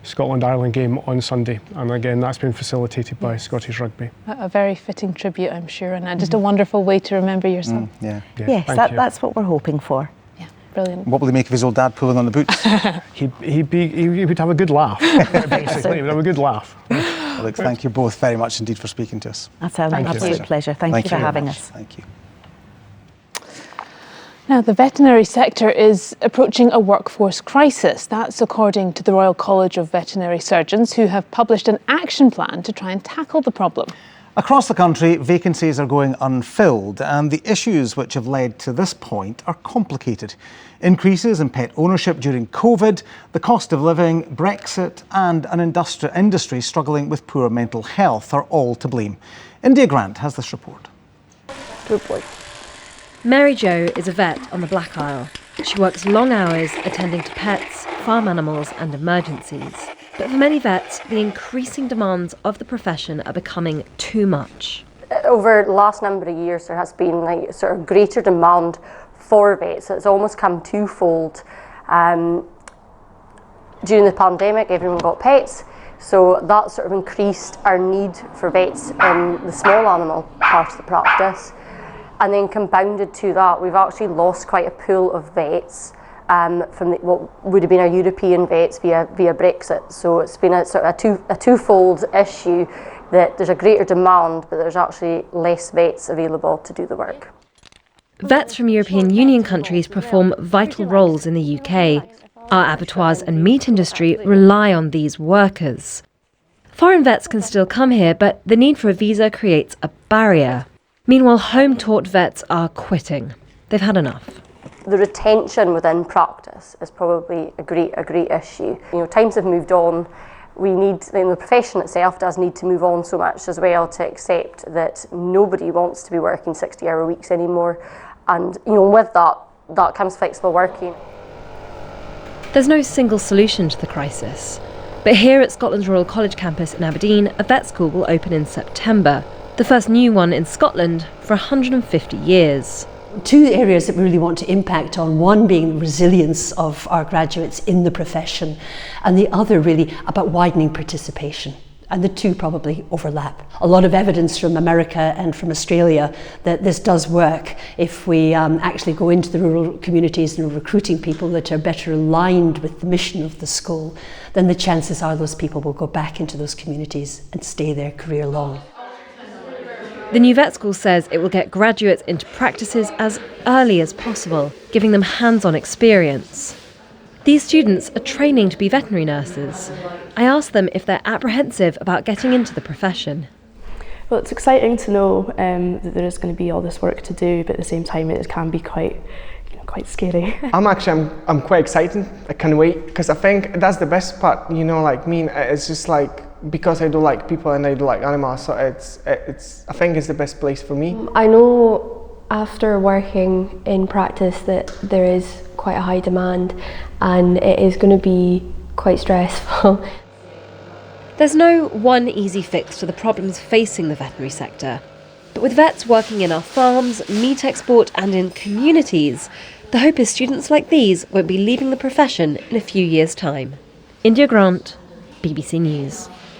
Scotland-Ireland game on Sunday, and again that's been facilitated by Scottish Rugby. A very fitting tribute, I'm sure, and just a wonderful way to remember yourself. Yes, that's what we're hoping for. Yeah, brilliant. What will he make of his old dad pulling on the boots? He would have a good laugh, basically. He would have a good laugh. Well, look, thank you both very much indeed for speaking to us. That's an absolute pleasure. Thank you for having us. Thank you. Now, the veterinary sector is approaching a workforce crisis. That's according to the Royal College of Veterinary Surgeons, who have published an action plan to try and tackle the problem. Across the country, vacancies are going unfilled, and the issues which have led to this point are complicated. Increases in pet ownership during COVID, the cost of living, Brexit, and an industry struggling with poor mental health are all to blame. India Grant has this report. Mary Jo is a vet on the Black Isle. She works long hours attending to pets, farm animals and emergencies. But for many vets, the increasing demands of the profession are becoming too much. Over the last number of years, there has been like sort of greater demand for vets. It's almost come twofold. During the pandemic, everyone got pets, so that sort of increased our need for vets in the small animal part of the practice. And then compounded to that, we've actually lost quite a pool of vets from what would have been our European vets via Brexit. So it's been a sort of a twofold issue, that there's a greater demand, but there's actually less vets available to do the work. Vets from European Union countries perform vital roles in the UK. Our abattoirs and meat industry rely on these workers. Foreign vets can still come here, but the need for a visa creates a barrier. Meanwhile, home-taught vets are quitting. They've had enough. The retention within practice is probably a great issue. You know, times have moved on. We need, the profession itself does need to move on so much as well to accept that nobody wants to be working 60-hour weeks anymore. And you know, with that comes flexible working. There's no single solution to the crisis. But here at Scotland's Royal College campus in Aberdeen, a vet school will open in September. The first new one in Scotland for 150 years. Two areas that we really want to impact on, one being the resilience of our graduates in the profession, and the other really about widening participation. And the two probably overlap. A lot of evidence from America and from Australia that this does work if we actually go into the rural communities and are recruiting people that are better aligned with the mission of the school, then the chances are those people will go back into those communities and stay there career long. The new vet school says it will get graduates into practices as early as possible, giving them hands-on experience. These students are training to be veterinary nurses. I asked them if they're apprehensive about getting into the profession. Well, it's exciting to know that there is going to be all this work to do, but at the same time it can be quite scary. I'm quite excited. I can't wait, because I think that's the best part. You know, like me, it's just like, because I do like people and I do like animals, so I think it's the best place for me. I know after working in practice that there is quite a high demand and it is going to be quite stressful. There's no one easy fix to the problems facing the veterinary sector. But with vets working in our farms, meat export and in communities, the hope is students like these won't be leaving the profession in a few years' time. India Grant, BBC News.